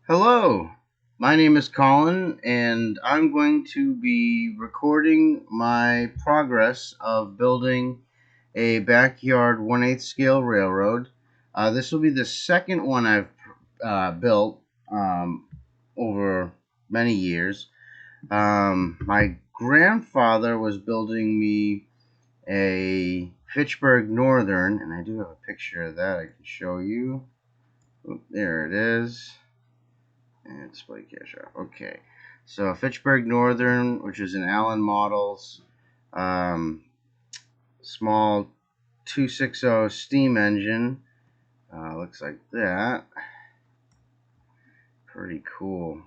Hello, my name is Colin, and I'm going to be recording my progress of building a backyard 1/8 scale railroad. This will be the second one I've built over many years. My grandfather was building me a Fitchburg Northern, and I do have a picture of that I can show you. Oop, there it is. And display cache off. Okay. So Fitchburg Northern, which is an Allen Models, um, small 260 steam engine. Looks like that. Pretty cool.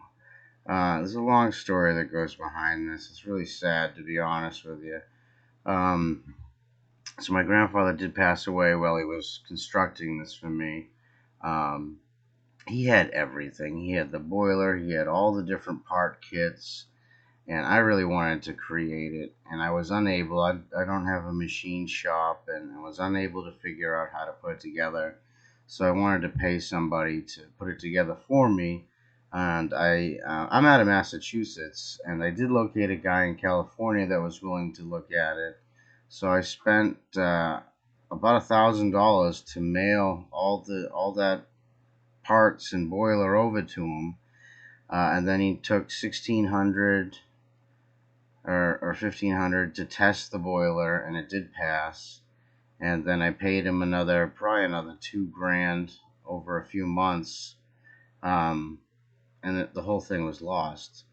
There's a long story that goes behind this. It's really sad, to be honest with you. Um, so my grandfather did pass away while he was constructing this for me. Um, he had everything. He had the boiler. He had all the different part kits. And I really wanted to create it, and I was unable. I don't have a machine shop, and I was unable to figure out how to put it together. So I wanted to pay somebody to put it together for me. And I'm out of Massachusetts, and I did locate a guy in California that was willing to look at it. So I spent about $1,000 to mail all that parts and boiler over to him, and then he took 1,600 or 1,500 to test the boiler, and it did pass. And then I paid him probably another 2 grand over a few months, um, and the whole thing was lost.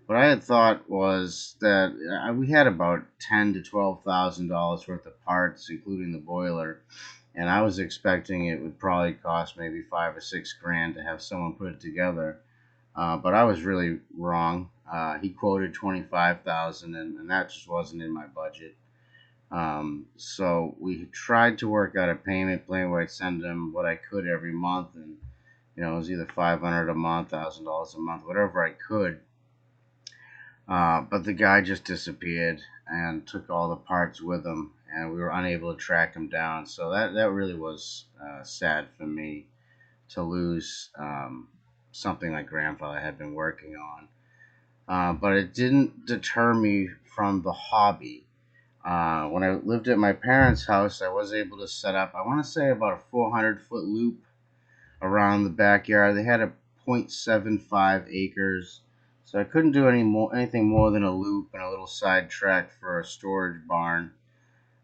What I had thought was that we had about $10,000 to $12,000 worth of parts, including the boiler, and I was expecting it would probably cost maybe 5 or 6 grand to have someone put it together. But I was really wrong. He quoted 25,000, and that just wasn't in my budget. So we tried to work out a payment plan where I'd send him what I could every month, and it was either 500 a month, $1,000 a month, whatever I could. But the guy just disappeared and took all the parts with him, and we were unable to track him down. So that really was sad for me to lose something my grandfather had been working on. But it didn't deter me from the hobby. When I lived at my parents' house, I was able to set up, I want to say, about a 400-foot loop around the backyard. They had a 0.75 acres, so I couldn't do anything more than a loop and a little side track for a storage barn.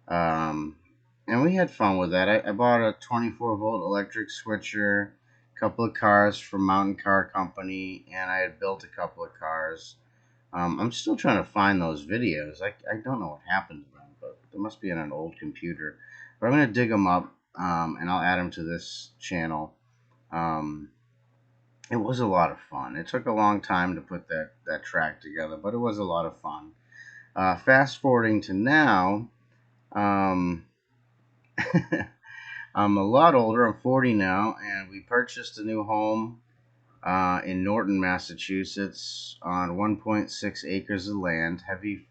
Um, and we had fun with that. I bought a 24-volt electric switcher, a couple of cars from Mountain Car Company, and I had built a couple of cars. I'm still trying to find those videos. I don't know what happened to them, but they must be on an old computer. But I'm going to dig them up, and I'll add them to this channel. Um, it was a lot of fun. It took a long time to put that track together, but it was a lot of fun. Fast forwarding to now, um, I'm a lot older. I'm 40 now, and we purchased a new home in Norton, Massachusetts, on 1.6 acres of land, heavy,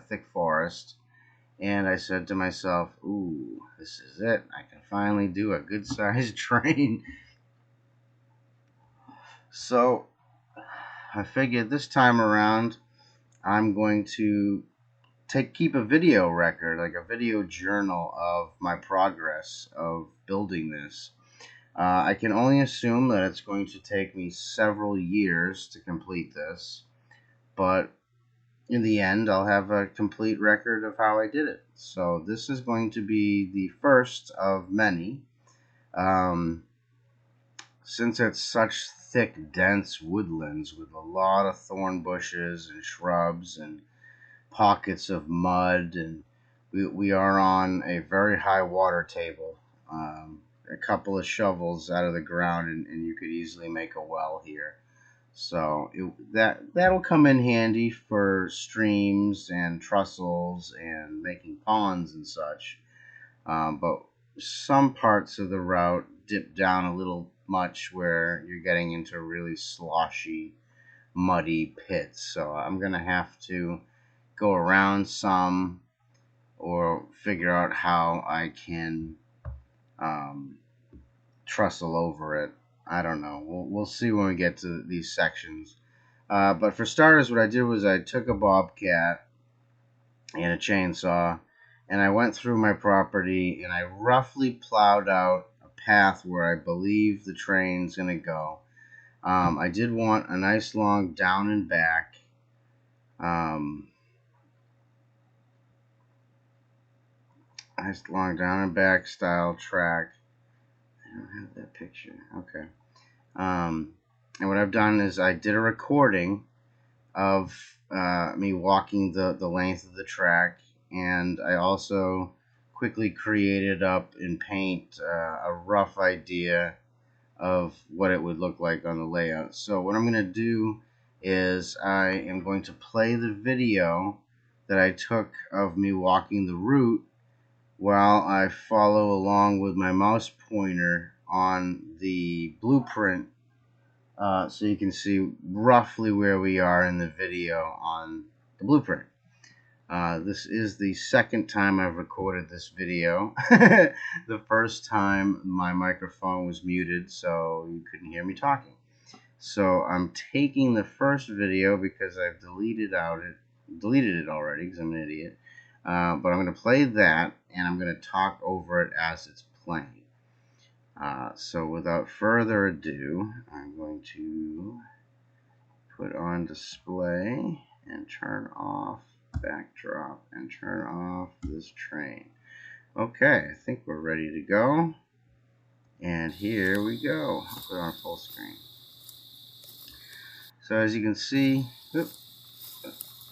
thick forest. And I said to myself, "Ooh, this is it. I can finally do a good-sized train." So I figured this time around, I'm going to keep a video record, like a video journal of my progress of building this. I can only assume that it's going to take me several years to complete this, but in the end, I'll have a complete record of how I did it. So this is going to be the first of many. Um, since it's such thick, dense woodlands with a lot of thorn bushes and shrubs and pockets of mud, and we are on a very high water table. A couple of shovels out of the ground, and you could easily make a well here. So that'll come in handy for streams and trestles and making ponds and such. But some parts of the route dip down a little much where you're getting into really sloshy, muddy pits. So I'm gonna have to go around some or figure out how I can um, trestle over it. I don't know. We'll see when we get to these sections. But for starters, what I did was I took a bobcat and a chainsaw, and I went through my property and I roughly plowed out a path where I believe the train's going to go. I did want a nice long down and back. Nice long down and back style track. I don't have that picture. Okay. And what I've done is I did a recording of me walking the length of the track, and I also quickly created up in paint a rough idea of what it would look like on the layout. So what I'm going to do is I am going to play the video that I took of me walking the route while I follow along with my mouse pointer on the blueprint, so you can see roughly where we are in the video on the blueprint. This is the second time I've recorded this video. The first time my microphone was muted, so you couldn't hear me talking. So I'm taking the first video because I've deleted it already because I'm an idiot. But I'm going to play that, and I'm going to talk over it as it's playing. So without further ado, I'm going to put on display and turn off backdrop and turn off this train. Okay, I think we're ready to go. And here we go. I'll put it on full screen. So as you can see, a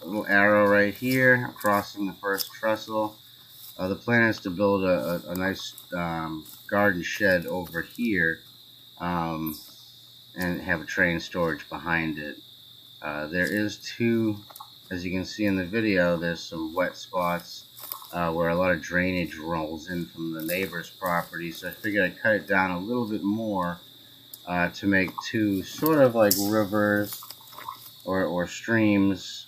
little arrow right here. I'm crossing the first trestle. The plan is to build a nice garden shed over here, and have a train storage behind it. There is as you can see in the video, there's some wet spots where a lot of drainage rolls in from the neighbor's property, so I figured I'd cut it down a little bit more to make two sort of like rivers or streams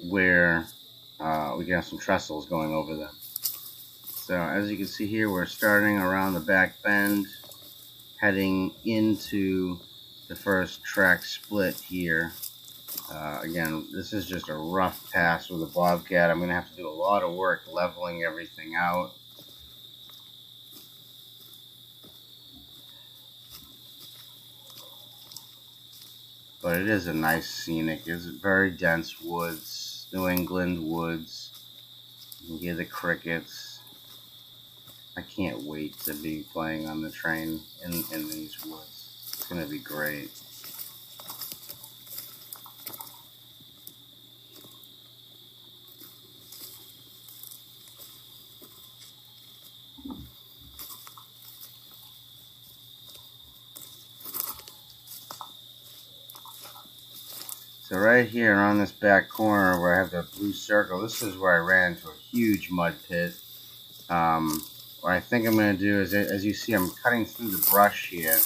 where we can have some trestles going over them. So as you can see here, we're starting around the back bend, heading into the first track split here. Again, this is just a rough pass with a bobcat. I'm going to have to do a lot of work leveling everything out. But it is a nice scenic. It's very dense woods, New England woods. You can hear the crickets. I can't wait to be playing on the train in these woods. It's going to be great. So right here on this back corner where I have the blue circle, this is where I ran into a huge mud pit. What I think I'm going to do is, as you see, I'm cutting through the brush here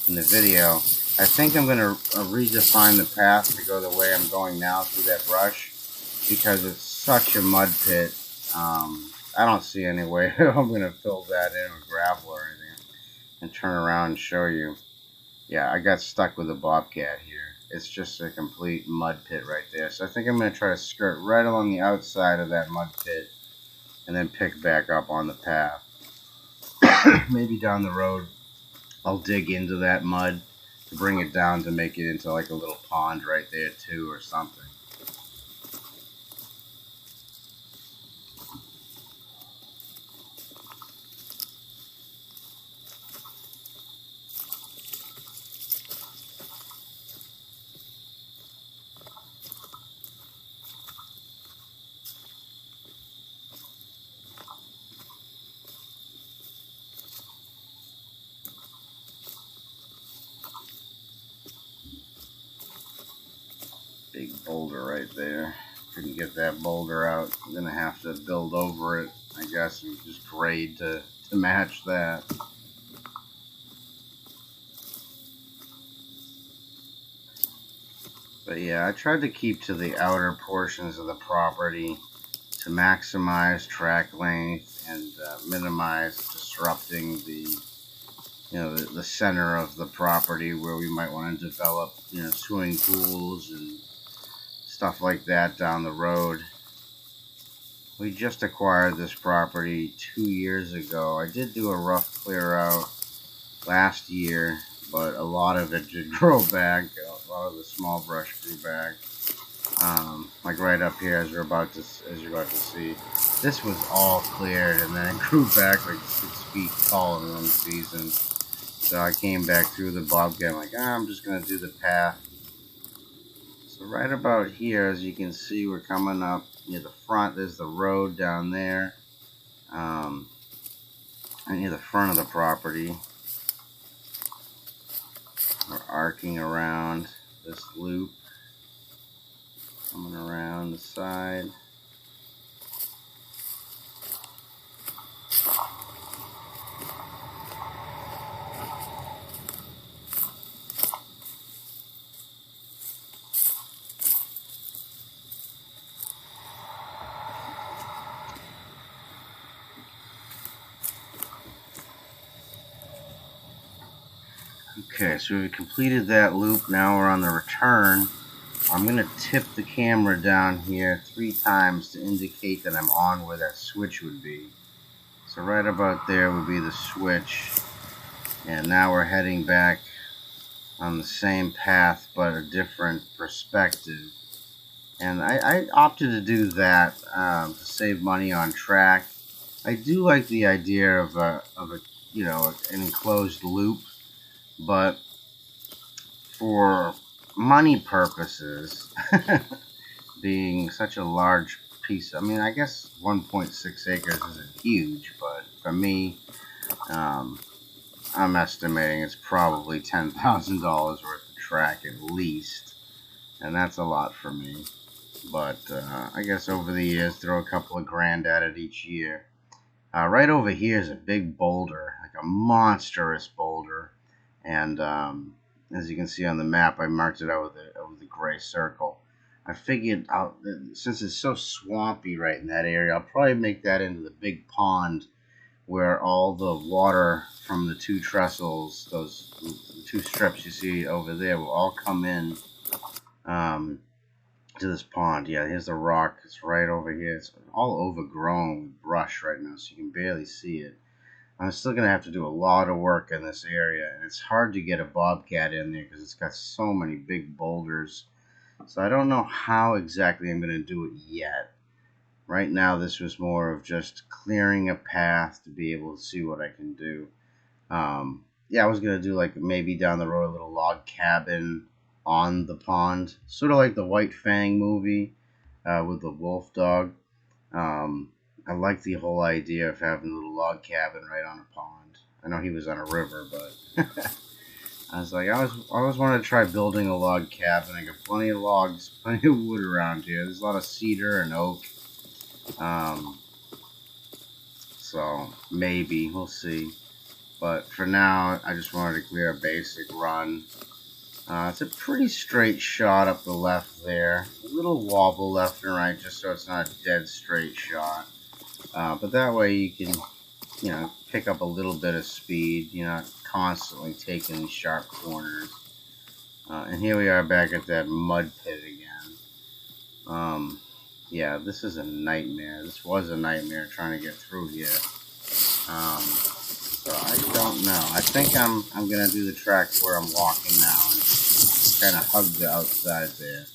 in the video. I think I'm going to redefine the path to go the way I'm going now through that brush, because it's such a mud pit. I don't see any way I'm going to fill that in with gravel or anything and turn around and show you. Yeah, I got stuck with a bobcat here. It's just a complete mud pit right there. So I think I'm going to try to skirt right along the outside of that mud pit and then pick back up on the path. Maybe down the road I'll dig into that mud to bring it down to make it into like a little pond right there too or something. Big boulder right there. Couldn't get that boulder out. I'm gonna have to build over it, I guess, and just grade to match that. But yeah, I tried to keep to the outer portions of the property to maximize track length and minimize disrupting the the center of the property where we might want to develop, swimming pools and stuff like that down the road. We just acquired this property 2 years ago. I did do a rough clear out last year, but a lot of it did grow back. A lot of the small brush grew back. Like right up here, as you're about to see, this was all cleared, and then it grew back like 6 feet tall in one season. So I came back through the bobcat. I'm like, I'm just gonna do the path. So right about here, as you can see, we're coming up near the front. There's the road down there, and near the front of the property. We're arcing around this loop, coming around the side. Okay, so we completed that loop. Now we're on the return. I'm going to tip the camera down here 3 times to indicate that I'm on where that switch would be. So right about there would be the switch. And now we're heading back on the same path but a different perspective. And I opted to do that to save money on track. I do like the idea of an enclosed loop, but for money purposes, being such a large piece, I mean, I guess 1.6 acres isn't huge, but for me, I'm estimating it's probably $10,000 worth of track at least, and that's a lot for me. But I guess over the years, throw a couple of grand at it each year. Right over here is a big boulder, like a monstrous boulder, and as you can see on the map, I marked it out with a gray circle. I figured out that since it's so swampy right in that area, I'll probably make that into the big pond where all the water from the 2 trestles, those 2 strips you see over there, will all come in to this pond. Yeah, here's the rock. It's right over here. It's all overgrown with brush right now, so you can barely see it. I'm still going to have to do a lot of work in this area, and it's hard to get a bobcat in there because it's got so many big boulders. So I don't know how exactly I'm going to do it yet. Right now, this was more of just clearing a path to be able to see what I can do. Yeah, I was going to do like maybe down the road a little log cabin on the pond, sort of like the White Fang movie with the wolf dog. I like the whole idea of having a little log cabin right on a pond. I know he was on a river, but I was like, I always wanted to try building a log cabin. I got plenty of logs, plenty of wood around here. There's a lot of cedar and oak. So maybe, we'll see. But for now, I just wanted to clear a basic run. It's a pretty straight shot up the left there. A little wobble left and right just so it's not a dead straight shot. But that way you can, pick up a little bit of speed. You're not constantly taking sharp corners. And here we are back at that mud pit again. Yeah, this is a nightmare. This was a nightmare trying to get through here. So I don't know. I think I'm gonna do the track where I'm walking now and kind of hug the outside there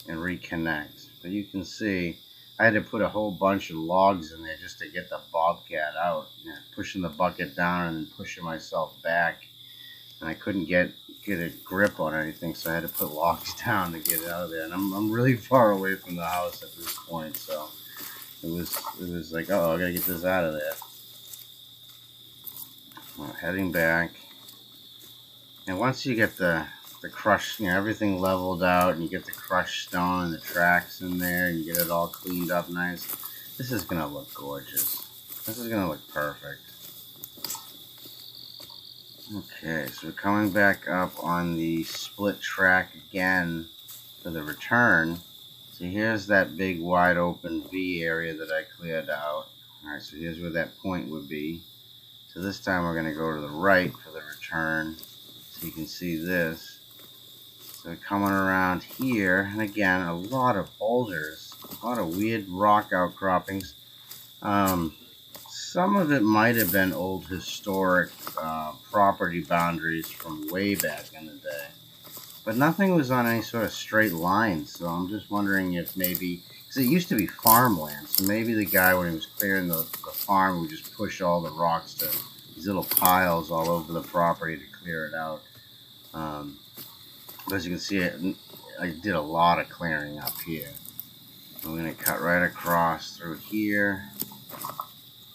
and reconnect. But you can see I had to put a whole bunch of logs in there just to get the bobcat out. Pushing the bucket down and then pushing myself back, and I couldn't get a grip on anything, so I had to put logs down to get it out of there. And I'm really far away from the house at this point, so it was like, oh, I gotta get this out of there. Well, heading back, and once you get the crushed, everything leveled out, and you get the crushed stone and the tracks in there, and you get it all cleaned up nice, this is gonna look gorgeous. This is gonna look perfect. Okay, so we're coming back up on the split track again for the return. So here's that big wide open V area that I cleared out. Alright, so here's where that point would be. So this time we're going to go to the right for the return, so you can see this. So coming around here, and again, a lot of boulders, a lot of weird rock outcroppings. Some of it might have been old historic property boundaries from way back in the day. But nothing was on any sort of straight line, so I'm just wondering if maybe, because it used to be farmland, so maybe the guy, when he was clearing the farm, would just push all the rocks to these little piles all over the property to clear it out. As you can see, I did a lot of clearing up here. I'm going to cut right across through here,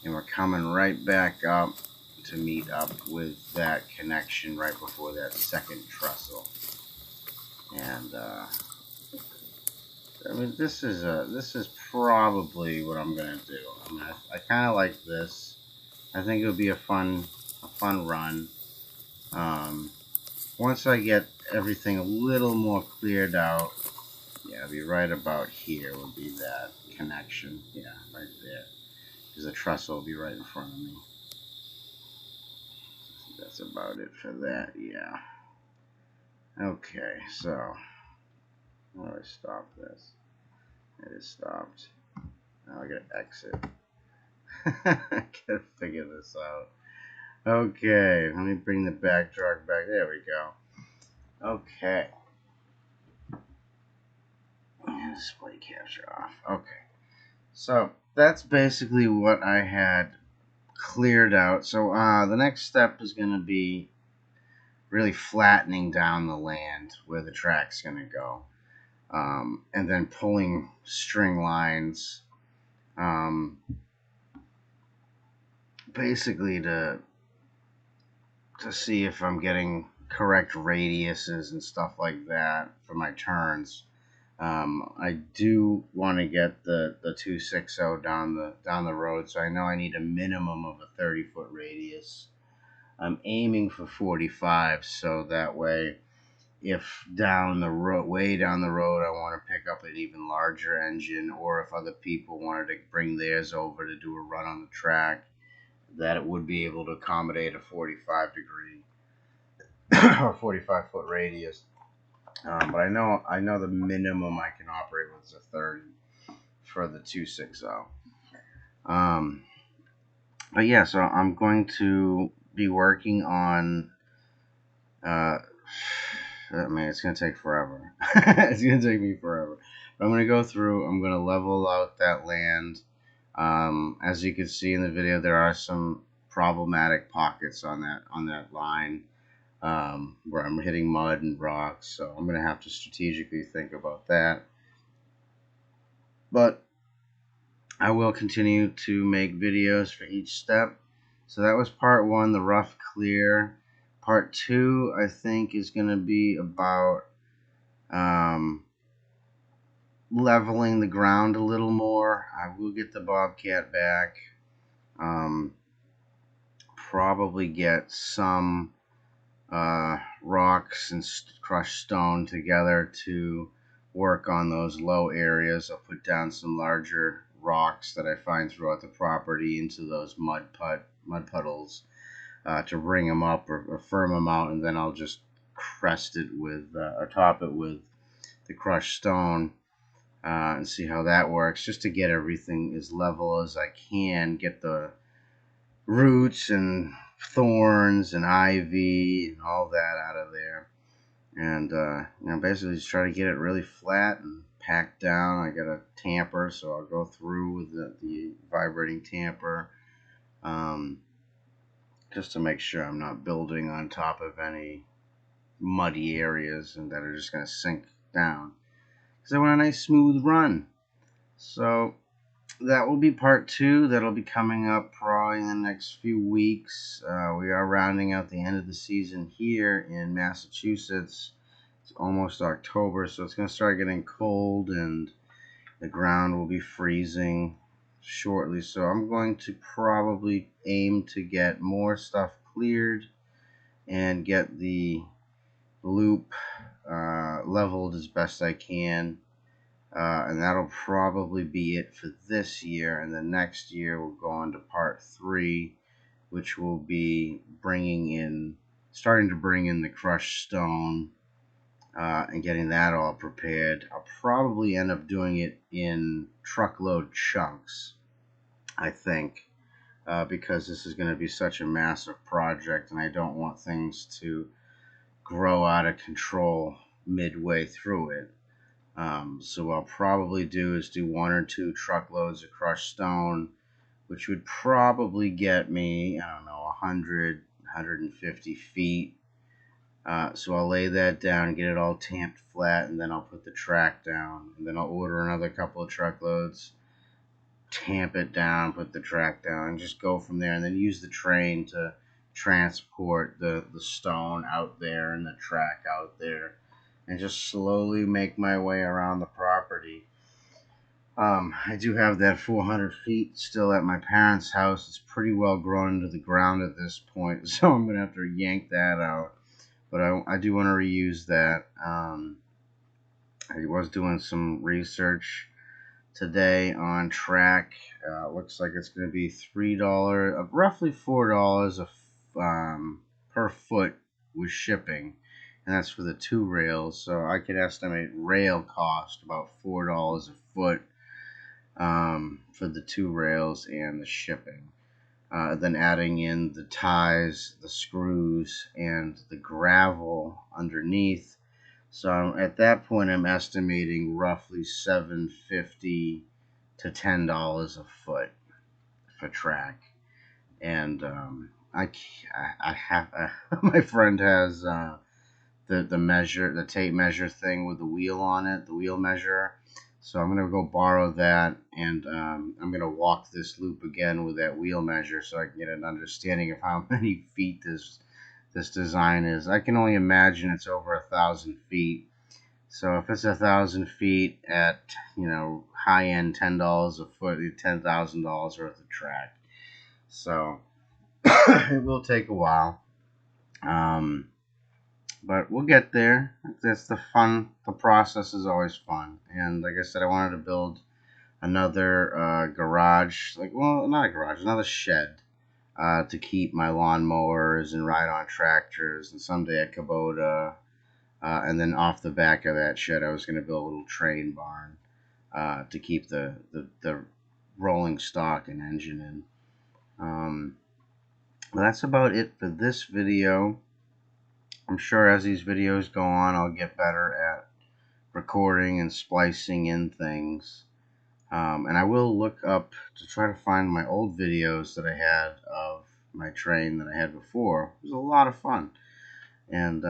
and we're coming right back up to meet up with that connection right before that second trestle. And I mean, this is probably what I'm gonna do. I mean, I kind of like this. I think it would be a fun run. Once I get everything a little more cleared out, yeah, it'll be right about here would be that connection. Yeah, right there. Because the trestle will be right in front of me. That's about it for that. Yeah. Okay, so how do I stop this? It is stopped. Now I gotta exit. I gotta figure this out. Okay, let me bring the backdrop back. There we go. Okay. And display capture off. Okay. So that's basically what I had cleared out. So the next step is going to be really flattening down the land where the track's going to go. And then pulling string lines basically to see if I'm getting correct radiuses and stuff like that for my turns. I do want to get the 260 down the road, so I know I need a minimum of a 30-foot radius. I'm aiming for 45, so that way, if down the road, way down the road, I want to pick up an even larger engine, or if other people wanted to bring theirs over to do a run on the track, that it would be able to accommodate a 45-degree or 45-foot radius. But I know the minimum I can operate with is a 30 for the 260. But yeah, so I'm going to be working on. I mean, it's gonna take forever. It's gonna take me forever. But I'm gonna go through. I'm gonna level out that land. As you can see in the video, there are some problematic pockets on that line. Where I'm hitting mud and rocks, so I'm going to have to strategically think about that. But I will continue to make videos for each step. So that was part 1, the rough clear. Part 2, I think, is going to be about leveling the ground a little more. I will get the bobcat back. Probably get some rocks and crushed stone together to work on those low areas. I'll put down some larger rocks that I find throughout the property into those mud puddles to bring them up or firm them out, and then I'll just crest it with or top it with the crushed stone and see how that works, just to get everything as level as I can, get the roots and thorns and ivy and all that out of there, and basically just try to get it really flat and packed down. I got a tamper, so I'll go through with the vibrating tamper, just to make sure I'm not building on top of any muddy areas and that are just going to sink down, because I want a nice smooth run. So that will be part 2. That'll be coming up probably in the next few weeks. We are rounding out the end of the season here in Massachusetts. It's almost October, so it's going to start getting cold and the ground will be freezing shortly. So I'm going to probably aim to get more stuff cleared and get the loop leveled as best I can. And that'll probably be it for this year, and the next year we'll go on to part 3, which will be starting to bring in the crushed stone and getting that all prepared. I'll probably end up doing it in truckload chunks, I think, because this is going to be such a massive project, and I don't want things to grow out of control midway through it. So what I'll probably do is do 1 or 2 truckloads of crushed stone, which would probably get me, I don't know, 100, 150 feet. So I'll lay that down and get it all tamped flat, and then I'll put the track down, and then I'll order another couple of truckloads, tamp it down, put the track down, and just go from there, and then use the train to transport the stone out there and the track out there, and just slowly make my way around the property. I do have that 400 feet still at my parents' house. It's pretty well grown into the ground at this point, so I'm going to have to yank that out. But I do want to reuse that. I was doing some research today on track. Looks like it's going to be $3, roughly $4 per foot with shipping, and that's for the 2 rails. So I could estimate rail cost about $4 a foot for the 2 rails and the shipping. Then adding in the ties, the screws, and the gravel underneath. So at that point, I'm estimating roughly $7.50 to $10 a foot for track. And I have my friend has the tape measure thing with the wheel on it, the wheel measure. So I'm gonna go borrow that, and I'm gonna walk this loop again with that wheel measure, so I can get an understanding of how many feet this design is. I can only imagine it's over 1,000 feet. So if it's 1,000 feet at, high end $10 a foot, $10,000 worth of track. So it will take a while. But we'll get there. That's the fun. The process is always fun. And like I said, I wanted to build another garage, not a garage, another shed to keep my lawnmowers and ride on tractors, and someday a Kubota. And then off the back of that shed, I was going to build a little train barn to keep the rolling stock and engine in. But that's about it for this video. I'm sure as these videos go on, I'll get better at recording and splicing in things. And I will look up to try to find my old videos that I had of my train that I had before. It was a lot of fun. And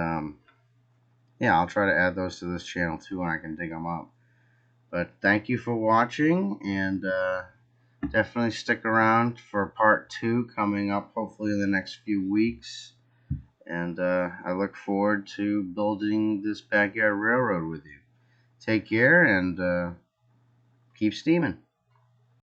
yeah, I'll try to add those to this channel too when I can dig them up. But thank you for watching, and definitely stick around for part 2 coming up hopefully in the next few weeks. And I look forward to building this backyard railroad with you. Take care, and keep steaming.